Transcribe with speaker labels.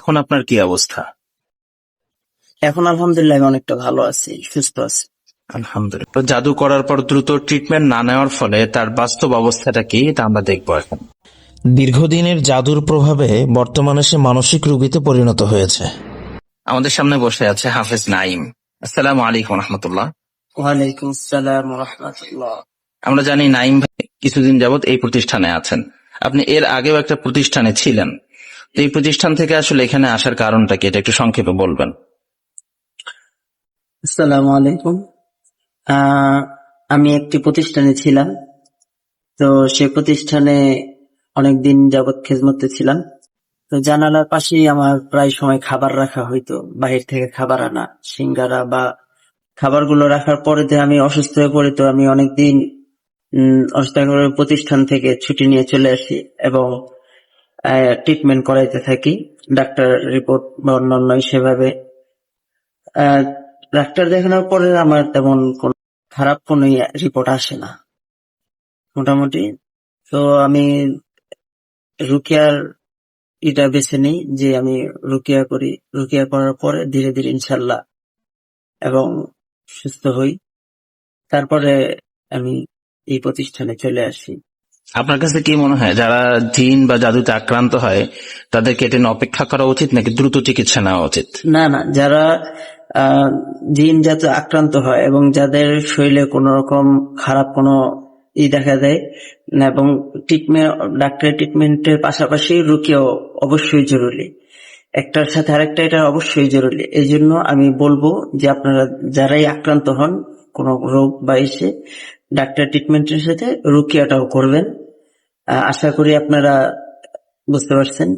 Speaker 1: এখন আপনার কি অবস্থা?
Speaker 2: এখন আলহামদুলিল্লাহ আমি অনেকটা ভালো আছি, সুস্থ আছি।
Speaker 1: আলহামদুলিল্লাহ। জাদু করার পর দ্রুত ট্রিটমেন্ট না নেওয়ার ফলে তার বাস্তব অবস্থাটা কি তা আমরা দেখবো এখন।
Speaker 3: দীর্ঘদিনের জাদুর প্রভাবে বর্তমানে সে মানসিক রোগীতে পরিণত হয়েছে।
Speaker 1: আমাদের সামনে বসে আছে হাফেজ নাঈম। আসসালামু আলাইকুম রহমতুল্লাহ।
Speaker 2: ওয়ালাইকুম আসসালাম ওয়া রাহমাতুল্লাহ।
Speaker 1: আমরা জানি নাঈম ভাই কিছুদিন যাবত এই প্রতিষ্ঠানে আছেন। আপনি এর আগেও একটা প্রতিষ্ঠানে ছিলেন। তো এই প্রতিষ্ঠান থেকে আসলে এখানে আসার কারণটা কি, এটা একটু সংক্ষেপে বলবেন।
Speaker 2: আসসালামু আলাইকুম। আমি একটি প্রতিষ্ঠানে ছিলাম, তো সে প্রতিষ্ঠানে অনেকদিন যাবৎ খেদমতে ছিলাম। তো জানালার পাশেই আমার প্রায় সময় খাবার রাখা হইতো, বাহির থেকে খাবার আনা, সিঙ্গারা বা খাবারগুলো রাখার পরে যে আমি অসুস্থ হয়ে পড়ি, তো আমি অনেকদিন অসুস্থ হয়ে পড়ে প্রতিষ্ঠান থেকে ছুটি নিয়ে চলে আসি এবং ট্রিটমেন্ট করাইতে থাকি, ডাক্তার রিপোর্ট বা অন্যান্য সেভাবে। ডাক্তার দেখানোর পরে আমার তেমন কোন খারাপ কোন রিপোর্ট আসে না মোটামুটি। তো আমি রুকিয়ার এটা বেছে নিই যে আমি রুকিয়া করি। রুকিয়া করার পরে ধীরে ধীরে ইনশাল্লাহ এবং সুস্থ হই। তারপরে আমি এই প্রতিষ্ঠানে চলে আসি।
Speaker 1: আপনার কাছে কি মনে হয় যারা জিন বা জাদুতে আক্রান্ত হয় তাদেরকে এটা নিয়ে অপেক্ষা করা উচিত নাকি দ্রুত চিকিৎসা নেওয়া উচিত?
Speaker 2: না, যারা জিন জাতে আক্রান্ত হয় এবং যাদের শরীরে কোন রকম খারাপ কোনো দেখা দেয় না, এবং ডাক্তারের ট্রিটমেন্টের পাশাপাশি রুকিয়াও অবশ্যই জরুরি, একটার সাথে আরেকটা এটা অবশ্যই জরুরি। এই জন্য আমি বলবো যে আপনারা যারাই আক্রান্ত হন কোনো রোগ বা এসে, ডাক্তার ট্রিটমেন্টের সাথে রুকিয়াটাও করবেন। আশা করি আপনারা বুঝতে পারছেন।